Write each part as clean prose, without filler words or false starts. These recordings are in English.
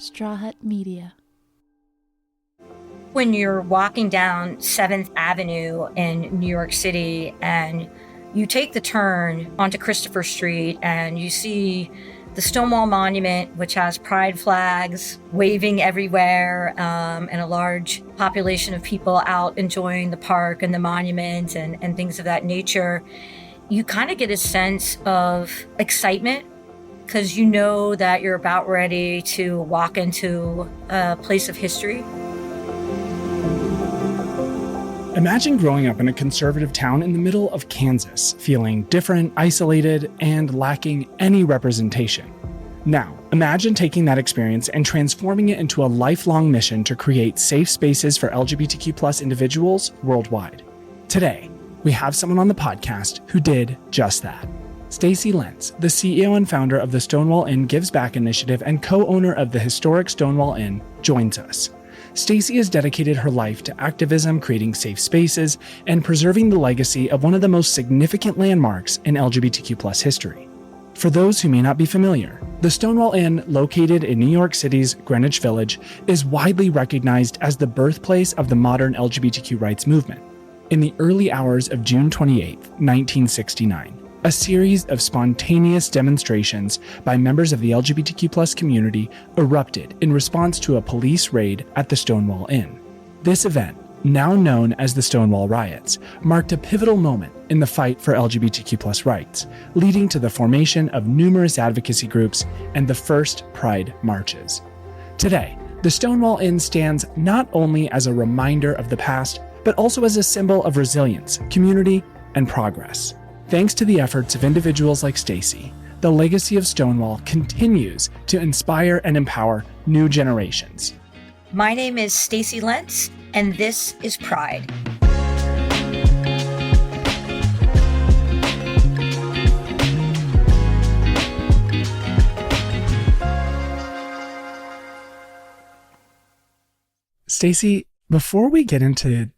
Straw Hut Media. When you're walking down 7th Avenue in New York City and you take the turn onto Christopher Street and you see the Stonewall Monument, which has pride flags waving everywhere, and a large population of people out enjoying the park and the monument and things of that nature, you kind of get a sense of excitement because you know that you're about ready to walk into a place of history. Imagine growing up in a conservative town in the middle of Kansas, feeling different, isolated, and lacking any representation. Now, imagine taking that experience and transforming it into a lifelong mission to create safe spaces for LGBTQ+ individuals worldwide. Today, we have someone on the podcast who did just that. Stacy Lentz, the CEO and founder of the Stonewall Inn Gives Back initiative and co-owner of the historic Stonewall Inn, joins us. Stacy has dedicated her life to activism, creating safe spaces, and preserving the legacy of one of the most significant landmarks in LGBTQ+ history. For those who may not be familiar, the Stonewall Inn, located in New York City's Greenwich Village, is widely recognized as the birthplace of the modern LGBTQ rights movement. In the early hours of June 28, 1969, a series of spontaneous demonstrations by members of the LGBTQ+ community erupted in response to a police raid at the Stonewall Inn. This event, now known as the Stonewall Riots, marked a pivotal moment in the fight for LGBTQ+ rights, leading to the formation of numerous advocacy groups and the first Pride marches. Today, the Stonewall Inn stands not only as a reminder of the past, but also as a symbol of resilience, community, and progress. Thanks to the efforts of individuals like Stacy, the legacy of Stonewall continues to inspire and empower new generations. My name is Stacy Lentz, and this is Pride. Stacy, before we get into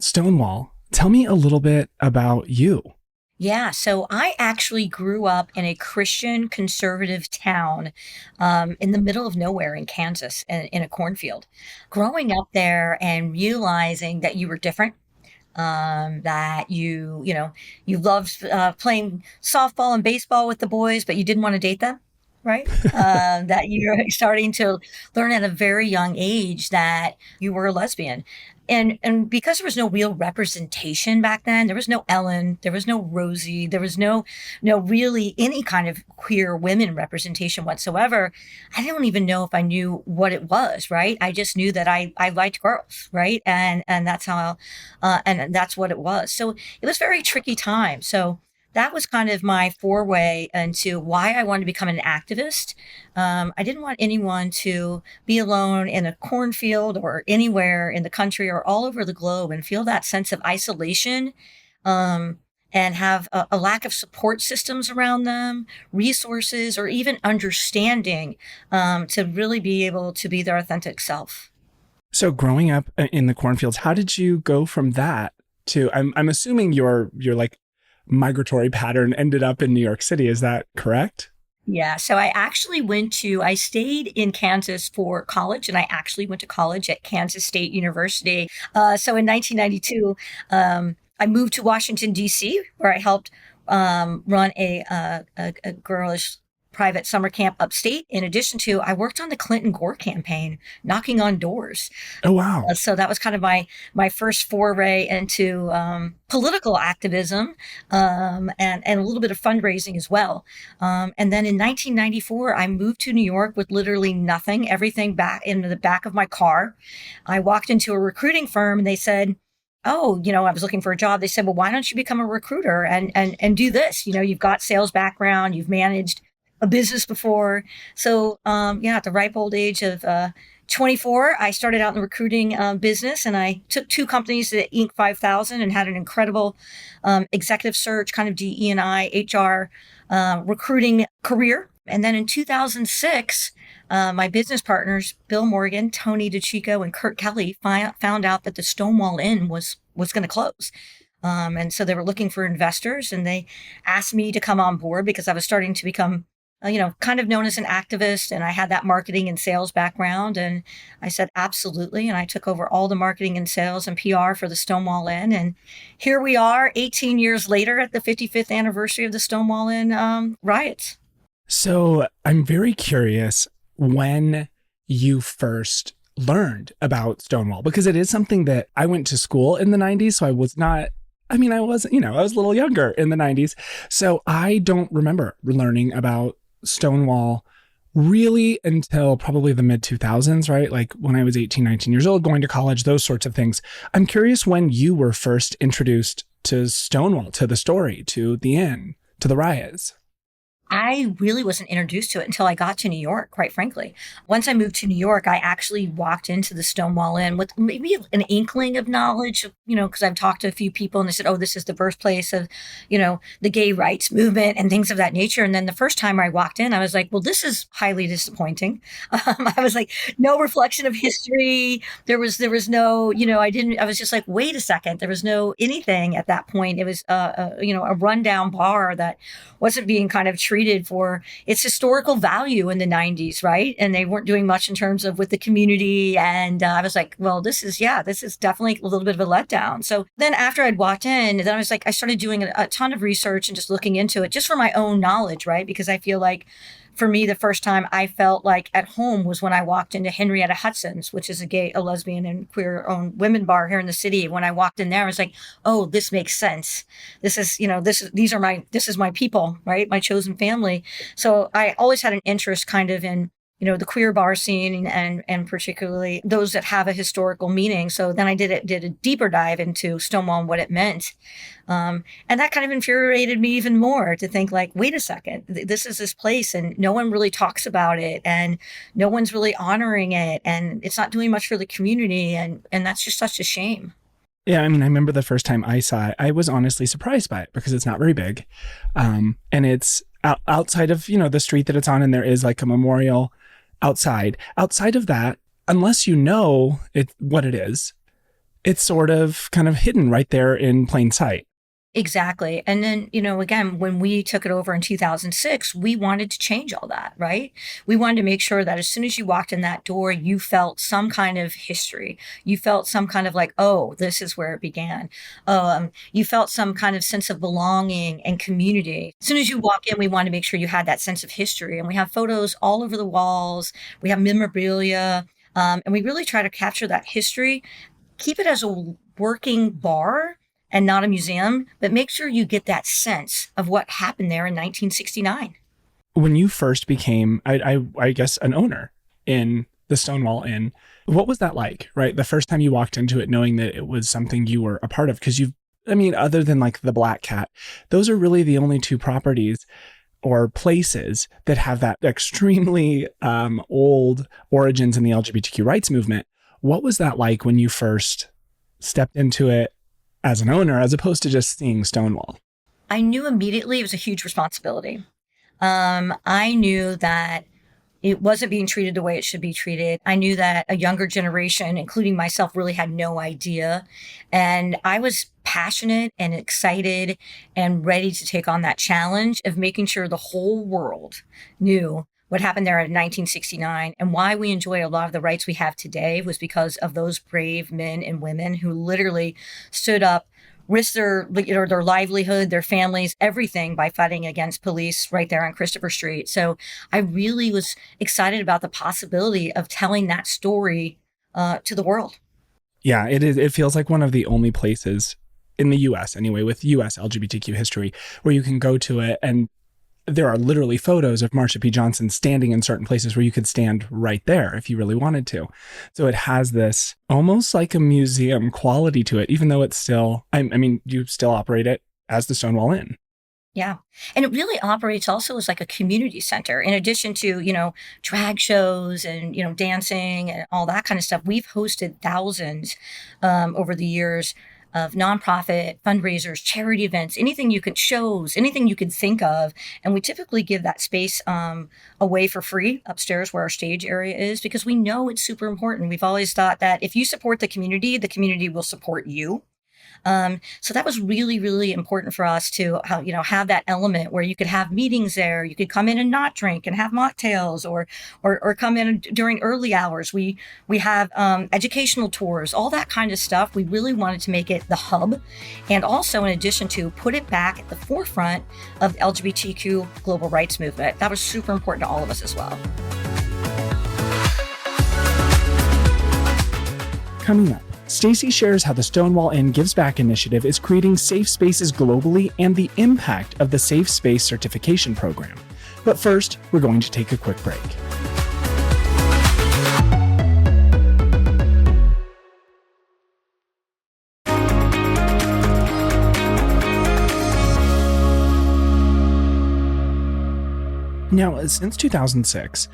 Stonewall, tell me a little bit about you. Yeah, so I actually grew up in a Christian conservative town in the middle of nowhere in Kansas, in a cornfield. Growing up there and realizing that you were different, that you loved playing softball and baseball with the boys, but you didn't want to date them, right? That you're starting to learn at a very young age that you were a lesbian. And because there was no real representation back then, there was no Ellen, there was no Rosie, there was no really any kind of queer women representation whatsoever. I don't even know if I knew what it was, right? I just knew that I liked girls, right? And that's how, and that's what it was. So it was a very tricky time. So that was kind of my foray into why I wanted to become an activist. I didn't want anyone to be alone in a cornfield or anywhere in the country or all over the globe and feel that sense of isolation, and have a lack of support systems around them, resources, or even understanding, to really be able to be their authentic self. So growing up in the cornfields, how did you go from that to, I'm assuming your like migratory pattern ended up in New York City. Is that correct? Yeah. So I stayed in Kansas for college, and I actually went to college at Kansas State University. So in 1992, I moved to Washington, D.C., where I helped run a girlish private summer camp upstate. In addition to, I worked on the Clinton Gore campaign, knocking on doors. Oh, wow. So that was kind of my first foray into political activism, and a little bit of fundraising as well. And then in 1994, I moved to New York with literally nothing, everything back in the back of my car. I walked into a recruiting firm and they said, oh, I was looking for a job. They said, well, why don't you become a recruiter and do this? You've got sales background, you've managed a business before. So, at the ripe old age of 24, I started out in the recruiting business, and I took 2 companies to Inc. 5000 and had an incredible executive search, kind of DE&I, HR recruiting career. And then in 2006, my business partners, Bill Morgan, Tony DeChico, and Kurt Kelly, found out that the Stonewall Inn was going to close. And so they were looking for investors, and they asked me to come on board because I was starting to become kind of known as an activist, and I had that marketing and sales background. And I said, absolutely. And I took over all the marketing and sales and PR for the Stonewall Inn. And here we are 18 years later at the 55th anniversary of the Stonewall Inn riots. So I'm very curious when you first learned about Stonewall, because it is something that I went to school in the 90s. So I was not, I wasn't, I was a little younger in the 90s. So I don't remember learning about Stonewall really until probably the mid 2000s, right? Like when I was 18, 19 years old, going to college, those sorts of things. I'm curious when you were first introduced to Stonewall, to the story, to the inn, to the riots. I really wasn't introduced to it until I got to New York, quite frankly. Once I moved to New York, I actually walked into the Stonewall Inn with maybe an inkling of knowledge, because I've talked to a few people and they said, oh, this is the birthplace of, the gay rights movement and things of that nature. And then the first time I walked in, I was like, well, this is highly disappointing. I was like, no reflection of history. There was no, I was just like, wait a second. There was no anything at that point. It was, a rundown bar that wasn't being kind of treated for its historical value in the 90s, right? And they weren't doing much in terms of with the community. And I was like, well, this is definitely a little bit of a letdown. So then after I'd walked in, then I was like, I started doing a ton of research and just looking into it just for my own knowledge, right? Because I feel like for me, the first time I felt like at home was when I walked into Henrietta Hudson's, which is a lesbian and queer owned women bar here in the city. When I walked in there, I was like, oh, this makes sense. This is, this is my people, right? My chosen family. So I always had an interest kind of in, the queer bar scene and particularly those that have a historical meaning. So then I did a deeper dive into Stonewall and what it meant. And that kind of infuriated me even more to think like, wait a second, this is this place and no one really talks about it and no one's really honoring it and it's not doing much for the community. And that's just such a shame. Yeah, I remember the first time I saw it, I was honestly surprised by it because it's not very big. And it's outside of, the street that it's on, and there is like a memorial outside. Outside of that, unless you know what it is, it's sort of kind of hidden right there in plain sight. Exactly. And then, again, when we took it over in 2006, we wanted to change all that, right? We wanted to make sure that as soon as you walked in that door, you felt some kind of history. You felt some kind of like, oh, this is where it began. You felt some kind of sense of belonging and community. As soon as you walk in, we wanted to make sure you had that sense of history. And we have photos all over the walls. We have memorabilia. And we really try to capture that history, keep it as a working bar and not a museum, but make sure you get that sense of what happened there in 1969. When you first became, I guess, an owner in the Stonewall Inn, what was that like, right? The first time you walked into it, knowing that it was something you were a part of, because other than like the Black Cat, those are really the only two properties or places that have that extremely old origins in the LGBTQ rights movement. What was that like when you first stepped into it as an owner, as opposed to just seeing Stonewall? I knew immediately it was a huge responsibility. I knew that it wasn't being treated the way it should be treated. I knew that a younger generation, including myself, really had no idea. And I was passionate and excited and ready to take on that challenge of making sure the whole world knew what happened there in 1969 and why we enjoy a lot of the rights we have today was because of those brave men and women who literally stood up, risked their livelihood, their families, everything by fighting against police right there on Christopher Street. So I really was excited about the possibility of telling that story to the world. Yeah, it is. It feels like one of the only places in the US anyway, with US LGBTQ history, where you can go to it and there are literally photos of Marsha P. Johnson standing in certain places where you could stand right there if you really wanted to. So it has this almost like a museum quality to it, even though it's still, you still operate it as the Stonewall Inn. Yeah. And it really operates also as like a community center. In addition to, drag shows and, dancing and all that kind of stuff, we've hosted thousands over the years of nonprofit fundraisers, charity events, anything you could think of. And we typically give that space away for free upstairs where our stage area is, because we know it's super important. We've always thought that if you support the community will support you. So that was really, really important for us to have that element where you could have meetings there. You could come in and not drink and have mocktails, or come in during early hours. We have educational tours, all that kind of stuff. We really wanted to make it the hub, and also in addition to put it back at the forefront of the LGBTQ global rights movement. That was super important to all of us as well. Coming up, Stacy shares how the Stonewall Inn Gives Back initiative is creating safe spaces globally and the impact of the Safe Space Certification Program. But first, we're going to take a quick break. Now, since 2006,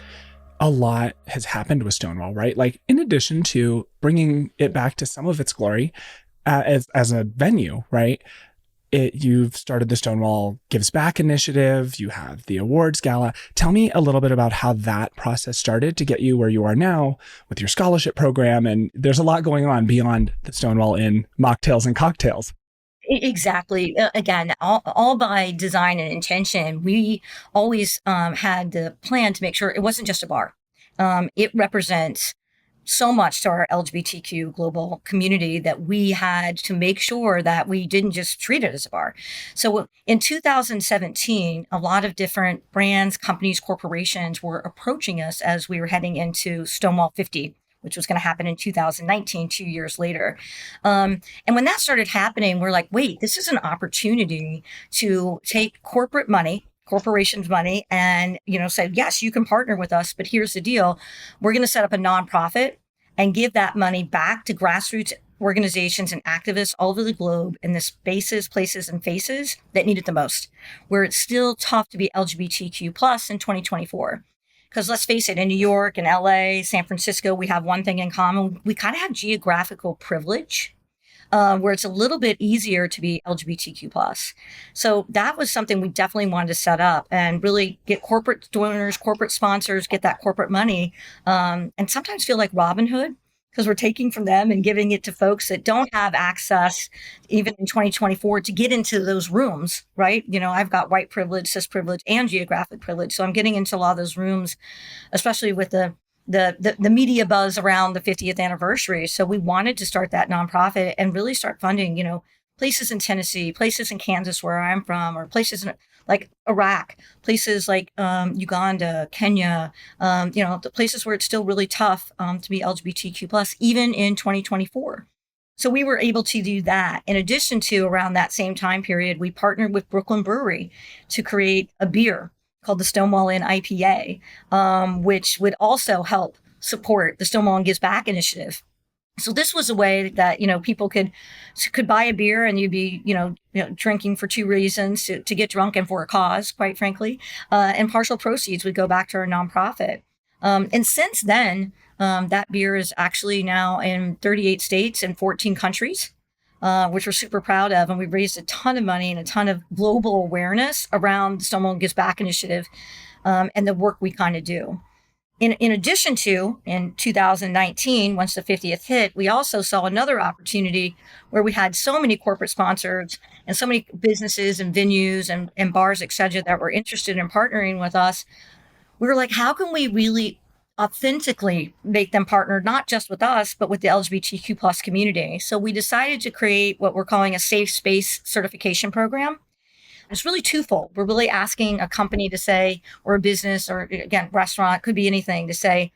a lot has happened with Stonewall, right? Like, in addition to bringing it back to some of its glory as a venue, right? You've started the Stonewall Gives Back initiative. You have the awards gala. Tell me a little bit about how that process started to get you where you are now with your scholarship program. And there's a lot going on beyond the Stonewall Inn mocktails and cocktails. Exactly. Again, all by design and intention. We always had the plan to make sure it wasn't just a bar. It represents so much to our LGBTQ global community that we had to make sure that we didn't just treat it as a bar. So in 2017, a lot of different brands, companies, corporations were approaching us as we were heading into Stonewall 50, which was going to happen in 2019, 2 years later. And when that started happening, we're like, wait, this is an opportunity to take corporations money, and, say, yes, you can partner with us, but here's the deal. We're going to set up a nonprofit and give that money back to grassroots organizations and activists all over the globe in the spaces, places, and faces that need it the most, where it's still tough to be LGBTQ plus in 2024. Because let's face it, in New York and LA, San Francisco, we have one thing in common. We kind of have geographical privilege, where it's a little bit easier to be LGBTQ plus. So that was something we definitely wanted to set up and really get corporate donors, corporate sponsors, get that corporate money, and sometimes feel like Robin Hood, because we're taking from them and giving it to folks that don't have access, even in 2024, to get into those rooms, right? I've got white privilege, cis privilege, and geographic privilege. So I'm getting into a lot of those rooms, especially with the media buzz around the 50th anniversary. So we wanted to start that nonprofit and really start funding, places in Tennessee, places in Kansas where I'm from, or places like Iraq, places like Uganda, Kenya, the places where it's still really tough to be LGBTQ plus, even in 2024. So we were able to do that. In addition to, around that same time period, we partnered with Brooklyn Brewery to create a beer called the Stonewall Inn IPA, which would also help support the Stonewall Inn Gives Back initiative. So this was a way that, people could buy a beer, and you'd be, drinking for two reasons: to get drunk and for a cause, quite frankly. And partial proceeds would go back to our nonprofit. And since then, that beer is actually now in 38 states and 14 countries, which we're super proud of. And we've raised a ton of money and a ton of global awareness around the Stonewall Gives Back initiative, and the work we kind of do. In addition to, in 2019, once the 50th hit, we also saw another opportunity where we had so many corporate sponsors and so many businesses and venues and bars, et cetera, that were interested in partnering with us. We were like, how can we really authentically make them partner, not just with us, but with the LGBTQ plus community? So we decided to create what we're calling a safe space certification program. It's really twofold. We're really asking a company to say, or a business, or again, restaurant, could be anything, to say,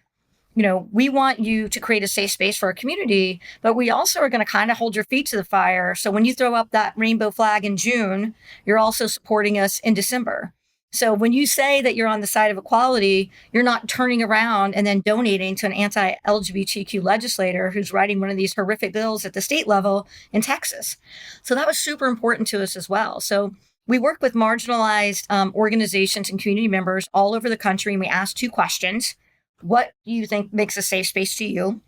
we want you to create a safe space for our community, but we also are going to kind of hold your feet to the fire. So when you throw up that rainbow flag in June, you're also supporting us in December. So when you say that you're on the side of equality, you're not turning around and then donating to an anti-LGBTQ legislator who's writing one of these horrific bills at the state level in Texas. So that was super important to us as well. So we work with marginalized organizations and community members all over the country, and we ask two questions. What do you think makes a safe space to you?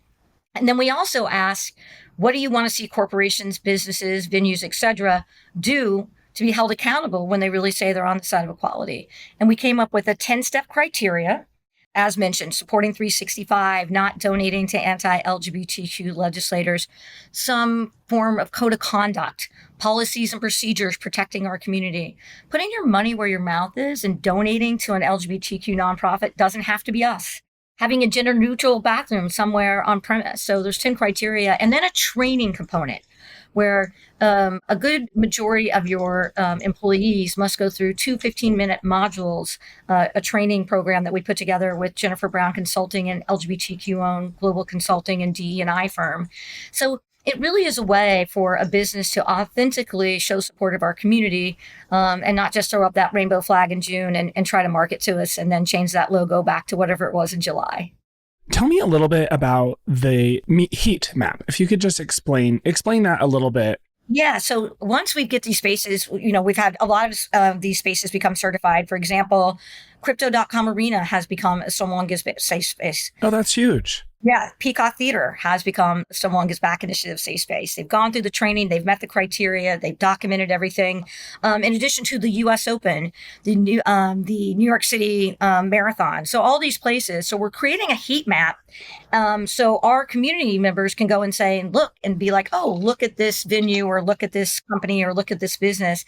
And then we also ask, what do you want to see corporations, businesses, venues, et cetera, do to be held accountable when they really say they're on the side of equality? And we came up with a 10-step criteria as mentioned, supporting 365, not donating to anti-LGBTQ legislators, some form of code of conduct, policies and procedures protecting our community. Putting your money where your mouth is and donating to an LGBTQ nonprofit doesn't have to be us. Having a gender neutral bathroom somewhere on premise. So there's 10 criteria, and then a training component where a good majority of your employees must go through two 15-minute modules, a training program that we put together with Jennifer Brown Consulting and LGBTQ-owned global consulting and DE&I firm. So it really is a way for a business to authentically show support of our community, and not just throw up that rainbow flag in June and try to market to us and then change that logo back to whatever it was in July. Tell me a little bit about the heat map. If you could just explain that a little bit. Yeah. So once we get these spaces, we've had a lot of these spaces become certified. For example, Crypto.com Arena has become a Stonewall Inn Gives safe space. Oh, that's huge. Yeah, Peacock Theater has become Stonewall Gives Back Initiative safe space. They've gone through the training, they've met the criteria, they've documented everything. In addition to the U.S. Open, the New York City Marathon, so all these places. So we're creating a heat map, so our community members can go and say and look and be like, oh, look at this venue, or look at this company, or look at this business.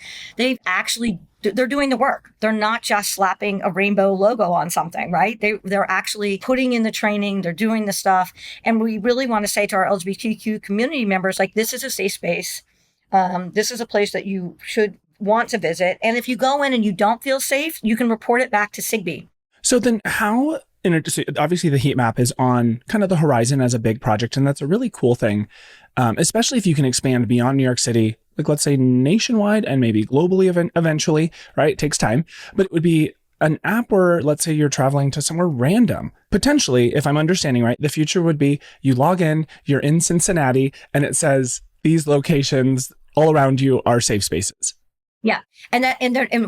They're doing the work. They're not just slapping a rainbow logo on something, right? They're actually putting in the training. They're doing the stuff. And we really want to say to our LGBTQ community members, like, this is a safe space. This is a place that you should want to visit. And if you go in and you don't feel safe, you can report it back to SIGB. So then how, obviously the heat map is on kind of the horizon as a big project, and that's a really cool thing, especially if you can expand beyond New York City, like let's say nationwide and maybe globally eventually, right? It takes time, but it would be an app where, let's say you're traveling to somewhere random. Potentially, if I'm understanding right, the future would be you log in, you're in Cincinnati, and it says these locations all around you are safe spaces. Yeah. And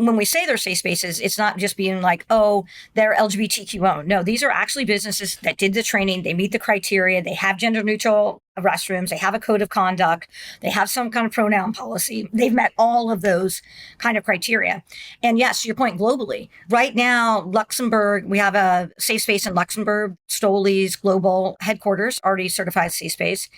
when we say they're safe spaces, it's not just being like, oh, they're LGBTQ owned. No, these are actually businesses that did the training. They meet the criteria. They have gender neutral restrooms. They have a code of conduct. They have some kind of pronoun policy. They've met all of those kind of criteria. And yes, to your point, globally, right now, Luxembourg, we have a safe space in Luxembourg, Stoley's global headquarters, already certified safe space.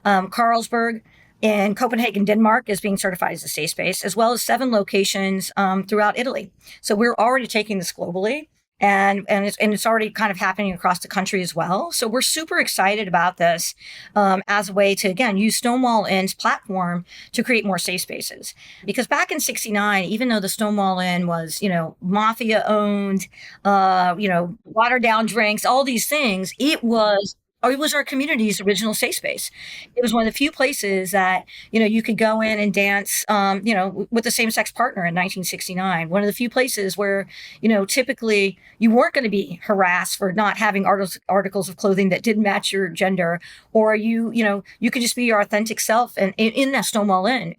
Carlsberg in Copenhagen, Denmark is being certified as a safe space, as well as 7 locations throughout Italy. So we're already taking this globally, and it's already kind of happening across the country as well. So we're super excited about this as a way to, again, use Stonewall Inn's platform to create more safe spaces. Because back in '69, even though the Stonewall Inn was, mafia owned, watered down drinks, all these things, it was our community's original safe space. It was one of the few places that, you could go in and dance, with the same-sex partner in 1969. One of the few places where, typically you weren't going to be harassed for not having articles of clothing that didn't match your gender, or you could just be your authentic self and in that Stonewall Inn,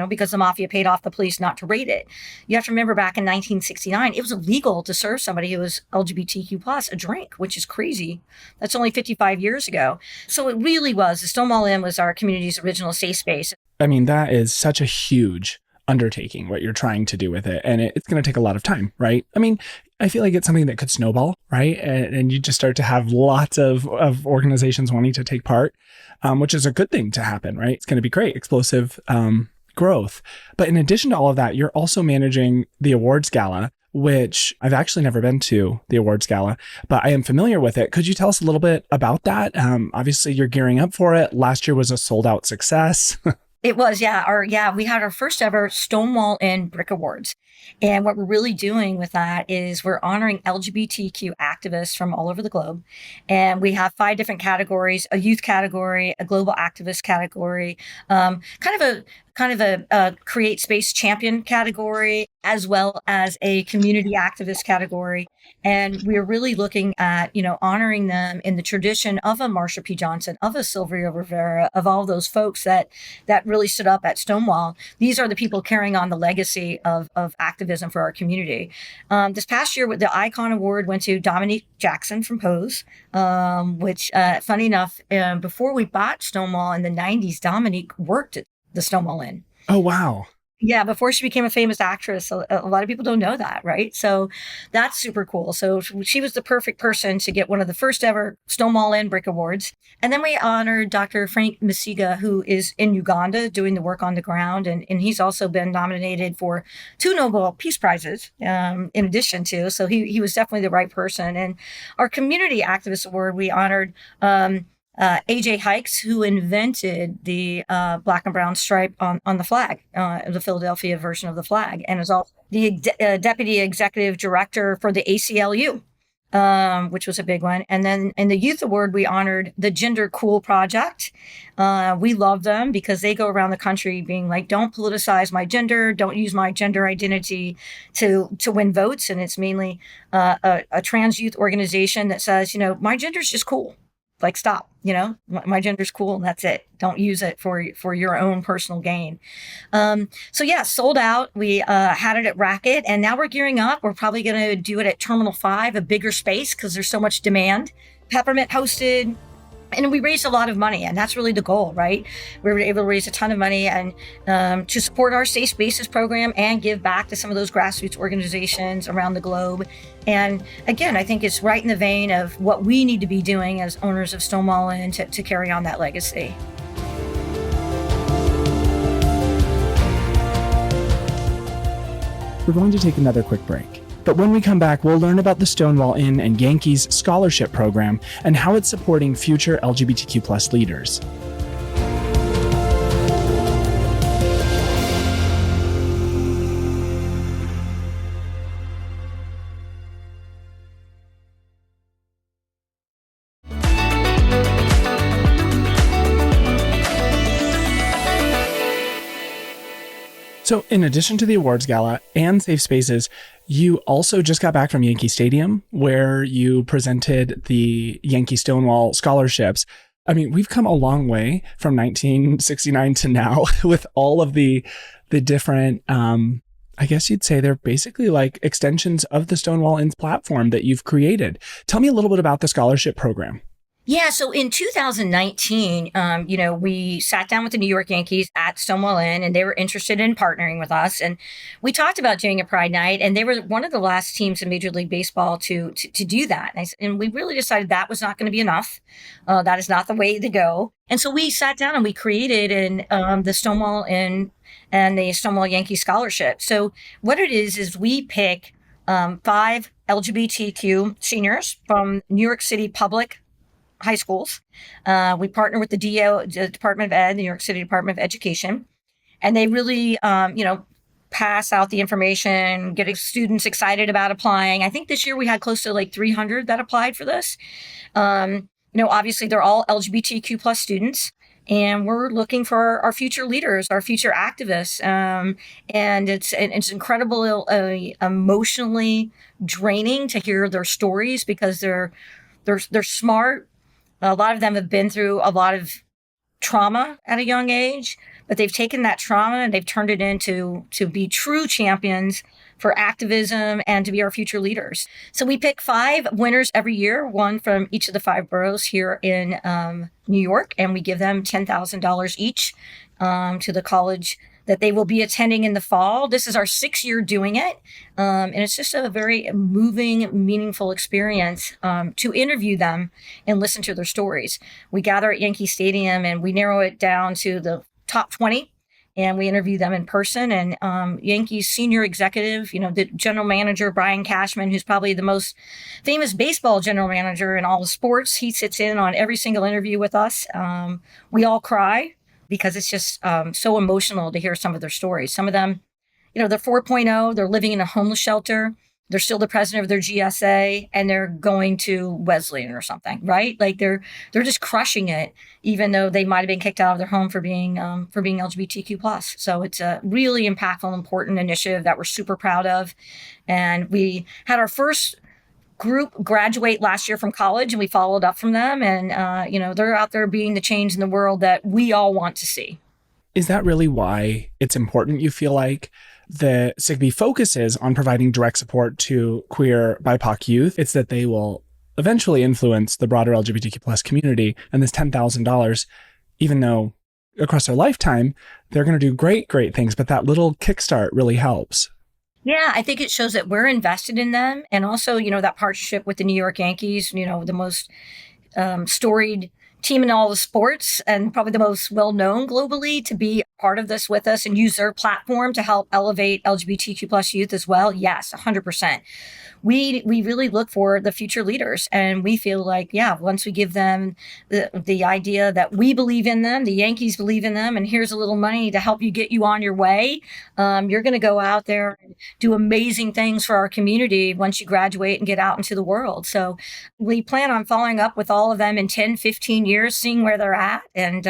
because the mafia paid off the police not to raid it. You have to remember back in 1969, it was illegal to serve somebody who was LGBTQ plus a drink, which is crazy. That's only 55 years ago. So it really was, the Stonewall Inn was our community's original safe space. I mean, that is such a huge undertaking, what you're trying to do with it. And it's going to take a lot of time, right? I mean, I feel like it's something that could snowball, right? And you just start to have lots of organizations wanting to take part, which is a good thing to happen, right? It's going to be great, explosive growth. But in addition to all of that, you're also managing the awards gala, which I've actually never been to the awards gala, but I am familiar with it. Could you tell us a little bit about that? Obviously, you're gearing up for it. Last year was a sold out success. It was, yeah. We had our first ever Stonewall Inn Brick Awards. And what we're really doing with that is we're honoring LGBTQ activists from all over the globe. And we have 5 different categories: a youth category, a global activist category, kind of a create space champion category, as well as a community activist category. And we're really looking at, honoring them in the tradition of a Marsha P. Johnson, of a Sylvia Rivera, of all those folks that really stood up at Stonewall. These are the people carrying on the legacy of activism for our community. This past year, the Icon Award went to Dominique Jackson from Pose, which, funny enough, before we bought Stonewall in the 90s, Dominique worked at the Stonewall Inn. Oh, wow. Yeah, before she became a famous actress. A lot of people don't know that, right? So that's super cool. So she was the perfect person to get one of the first ever Stonewall Inn Brick Awards. And then we honored Dr. Frank Masiga, who is in Uganda doing the work on the ground. And he's also been nominated for 2 Nobel Peace Prizes in addition to. So he was definitely the right person. And our Community Activist Award, we honored A.J. Hikes, who invented the black and brown stripe on the flag, the Philadelphia version of the flag, and is also the deputy executive director for the ACLU, which was a big one. And then in the Youth Award, we honored the Gender Cool Project. We love them because they go around the country being like, don't politicize my gender, don't use my gender identity to win votes. And it's mainly a trans youth organization that says, my gender's just cool. Like, stop, my gender's cool and that's it. Don't use it for your own personal gain. So yeah, sold out. We had it at Racket, and now we're gearing up. We're probably going to do it at Terminal 5, a bigger space, because there's so much demand. Peppermint hosted. And we raised a lot of money, and that's really the goal, right? We were able to raise a ton of money and to support our Safe Spaces program and give back to some of those grassroots organizations around the globe. And again, I think it's right in the vein of what we need to be doing as owners of Stonewall Inn to carry on that legacy. We're going to take another quick break. But when we come back, we'll learn about the Stonewall Inn and Yankees Scholarship Program and how it's supporting future LGBTQ+ leaders. So in addition to the awards gala and Safe Spaces, you also just got back from Yankee Stadium, where you presented the Yankee Stonewall scholarships. I mean, we've come a long way from 1969 to now with all of the different, I guess you'd say they're basically like extensions of the Stonewall Inn's platform that you've created. Tell me a little bit about the scholarship program. Yeah, so in 2019, we sat down with the New York Yankees at Stonewall Inn, and they were interested in partnering with us. And we talked about doing a Pride Night, and they were one of the last teams in Major League Baseball to do that. And we really decided that was not going to be enough. That is not the way to go. And so we sat down and we created the Stonewall Inn and the Stonewall Yankee Scholarship. So what it is we pick 5 LGBTQ seniors from New York City public high schools. We partner with the Department of Ed, the New York City Department of Education, and they really, pass out the information, get students excited about applying. I think this year we had close to like 300 that applied for this. Obviously they're all LGBTQ+ students, and we're looking for our future leaders, our future activists. And it's incredible, emotionally draining to hear their stories because they're smart. A lot of them have been through a lot of trauma at a young age, but they've taken that trauma and they've turned it into to be true champions for activism and to be our future leaders. So we pick 5 winners every year, one from each of the 5 boroughs here in New York, and we give them $10,000 each to the college that they will be attending in the fall. This is our 6th year doing it. And it's just a very moving, meaningful experience to interview them and listen to their stories. We gather at Yankee Stadium and we narrow it down to the top 20 and we interview them in person. And Yankees senior executive, the general manager, Brian Cashman, who's probably the most famous baseball general manager in all the sports, he sits in on every single interview with us. We all cry, because it's just so emotional to hear some of their stories. Some of them, they're 4.0, they're living in a homeless shelter, they're still the president of their GSA, and they're going to Wesleyan or something, right? Like they're just crushing it, even though they might have been kicked out of their home for being LGBTQ+. So it's a really impactful, important initiative that we're super proud of. And we had our first group graduate last year from college, and we followed up from them, and they're out there being the change in the world that we all want to see. Is that really why it's important, you feel like, the SIGB focuses on providing direct support to queer BIPOC youth? It's that they will eventually influence the broader LGBTQ+ community, and this $10,000, even though across their lifetime, they're going to do great things. But that little kickstart really helps. Yeah, I think it shows that we're invested in them. And also, that partnership with the New York Yankees, the most storied team in all the sports and probably the most well known globally, to be part of this with us and use their platform to help elevate LGBTQ plus youth as well. Yes, 100%. We really look for the future leaders, and we feel like, yeah, once we give them the idea that we believe in them, the Yankees believe in them, and here's a little money to help you get you on your way, you're going to go out there and do amazing things for our community once you graduate and get out into the world. So we plan on following up with all of them in 10, 15 years, seeing where they're at. And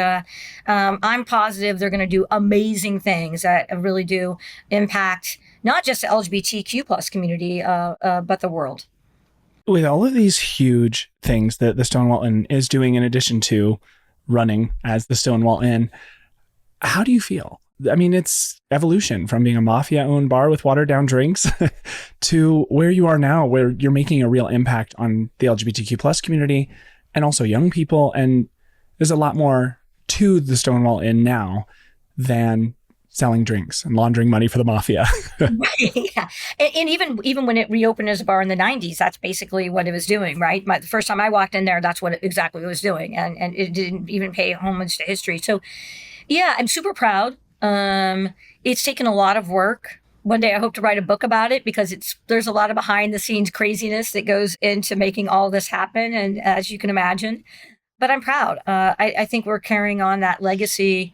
I'm positive they're going to do amazing things that really do impact not just the LGBTQ plus community, but the world. With all of these huge things that the Stonewall Inn is doing, in addition to running as the Stonewall Inn, how do you feel? I mean, it's evolution from being a mafia-owned bar with watered-down drinks to where you are now, where you're making a real impact on the LGBTQ plus community and also young people. And there's a lot more to the Stonewall Inn now than selling drinks and laundering money for the mafia. Yeah. And even when it reopened as a bar in the 90s, that's basically what it was doing, right? The first time I walked in there, that's exactly what it was doing. And it didn't even pay homage to history. So yeah, I'm super proud. It's taken a lot of work. One day I hope to write a book about it, because there's a lot of behind the scenes craziness that goes into making all this happen. And as you can imagine, but I'm proud. I think we're carrying on that legacy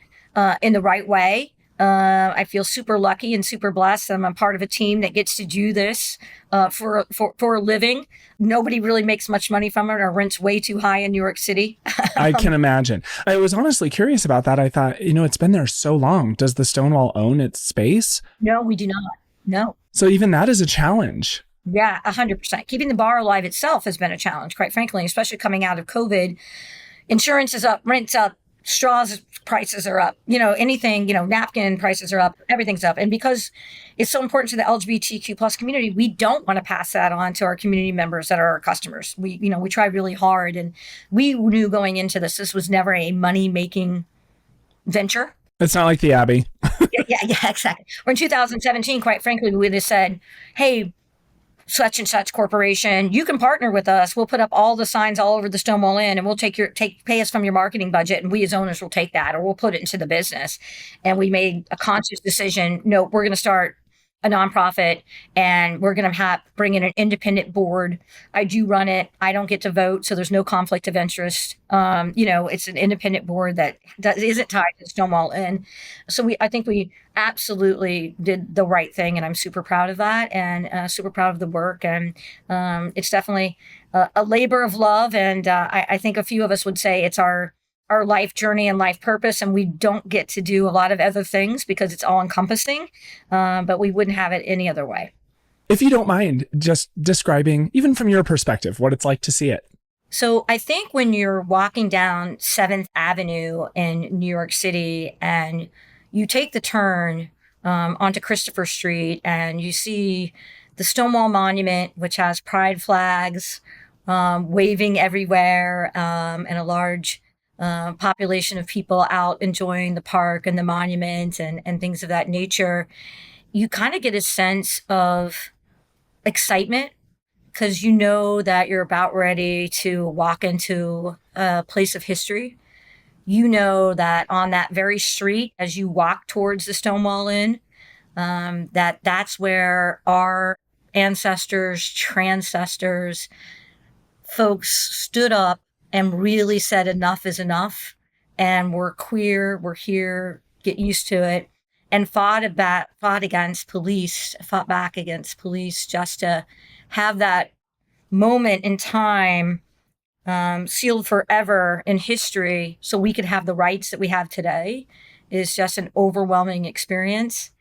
in the right way. I feel super lucky and super blessed. I'm a part of a team that gets to do this for a living. Nobody really makes much money from it. Our rent's way too high in New York City. I can imagine. I was honestly curious about that. I thought, it's been there so long. Does the Stonewall own its space? No, we do not. No. So even that is a challenge. Yeah, 100%. Keeping the bar alive itself has been a challenge, quite frankly, especially coming out of COVID. Insurance is up, rent's up, straws prices are up, anything, napkin prices are up, everything's up. And because it's so important to the LGBTQ plus community, we don't want to pass that on to our community members that are our customers. We try really hard, and we knew going into this was never a money making venture. It's not like the Abbey. Yeah, exactly. Or in 2017, quite frankly, we would have said, hey, such and such corporation, you can partner with us. We'll put up all the signs all over the Stonewall Inn, and we'll pay us from your marketing budget, and we as owners will take that, or we'll put it into the business. And we made a conscious decision. No, we're going to start a nonprofit, and we're going to bring in an independent board. I do run it. I don't get to vote, so there's no conflict of interest. It's an independent board that isn't tied to Stonewall Inn. So I think we absolutely did the right thing, and I'm super proud of that, and super proud of the work. And it's definitely a labor of love. And I think a few of us would say it's our life journey and life purpose, and we don't get to do a lot of other things because it's all encompassing, but we wouldn't have it any other way. If you don't mind just describing, even from your perspective, what it's like to see it. So I think when you're walking down 7th Avenue in New York City and you take the turn onto Christopher Street, and you see the Stonewall Monument, which has pride flags waving everywhere, and a large population of people out enjoying the park and the monument and things of that nature, you kind of get a sense of excitement, because you know that you're about ready to walk into a place of history. You know that on that very street, as you walk towards the Stonewall Inn, that's where our ancestors, transcestors, folks stood up and really said enough is enough, and we're queer, we're here, get used to it, and fought against police, fought back against police, just to have that moment in time sealed forever in history so we could have the rights that we have today, is just an overwhelming experience.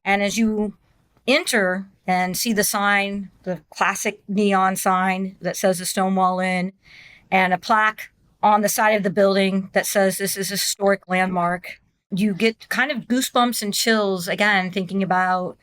And as you enter and see the sign, the classic neon sign that says the Stonewall Inn, and a plaque on the side of the building that says this is a historic landmark, you get kind of goosebumps and chills, again, thinking about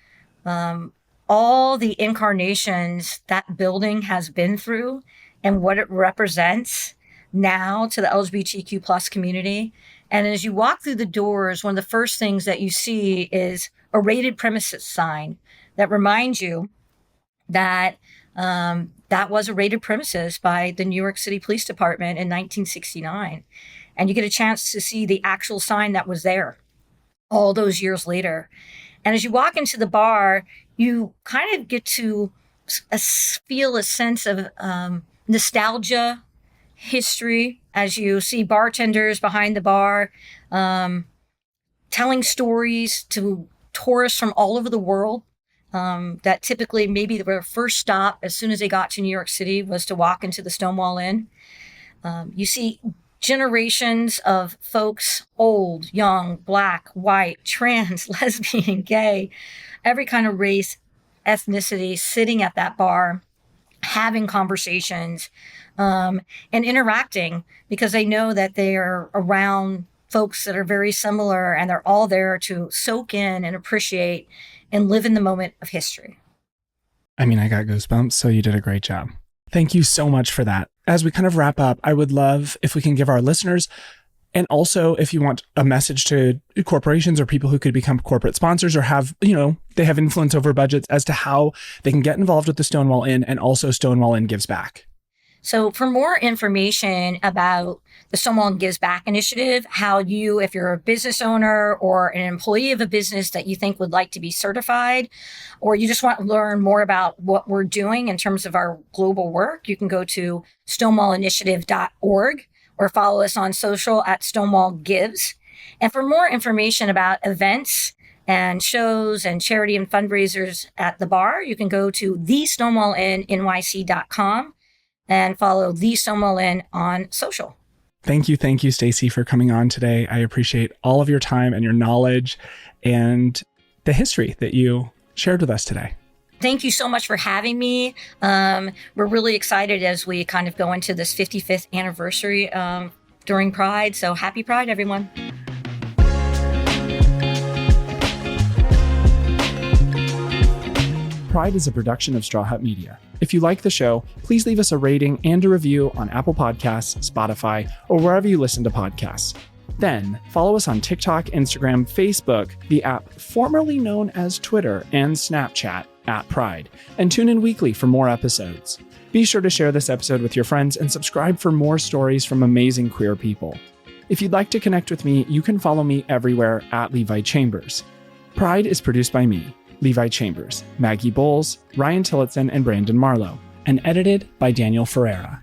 all the incarnations that building has been through and what it represents. now to the LGBTQ plus community. And as you walk through the doors, one of the first things that you see is a rated premises sign that reminds you that that was a rated premises by the New York City Police Department in 1969. And you get a chance to see the actual sign that was there all those years later. And as you walk into the bar, you kind of get to feel a sense of nostalgia, history, as you see bartenders behind the bar telling stories to tourists from all over the world. That typically maybe their first stop as soon as they got to New York City was to walk into the Stonewall Inn. You see generations of folks, old, young, black, white, trans, lesbian, gay, every kind of race, ethnicity, sitting at that bar, having conversations, and interacting because they know that they are around folks that are very similar and they're all there to soak in and appreciate and live in the moment of history. I mean, I got goosebumps, so you did a great job. Thank you so much for that. As we kind of wrap up, I would love if we can give our listeners, and also if you want a message to corporations or people who could become corporate sponsors or have, they have influence over budgets as to how they can get involved with the Stonewall Inn and also Stonewall Inn Gives Back. So for more information about the Stonewall Inn Gives Back initiative, how you, if you're a business owner or an employee of a business that you think would like to be certified, or you just want to learn more about what we're doing in terms of our global work, you can go to stonewallinitiative.org or follow us on social at Stonewall Gives. And for more information about events and shows and charity and fundraisers at the bar, you can go to thestonewallinnnyc.com. and follow the Stonewall Inn on social. Thank you, Stacy, for coming on today. I appreciate all of your time and your knowledge and the history that you shared with us today. Thank you so much for having me. We're really excited as we kind of go into this 55th anniversary during Pride. So happy Pride, everyone. Pride is a production of Straw Hut Media. If you like the show, please leave us a rating and a review on Apple Podcasts, Spotify, or wherever you listen to podcasts. Then, follow us on TikTok, Instagram, Facebook, the app formerly known as Twitter, and Snapchat @Pride, and tune in weekly for more episodes. Be sure to share this episode with your friends and subscribe for more stories from amazing queer people. If you'd like to connect with me, you can follow me everywhere @Levi Chambers. Pride is produced by me, Levi Chambers, Maggie Bowles, Ryan Tillotson, and Brandon Marlowe, and edited by Daniel Ferreira.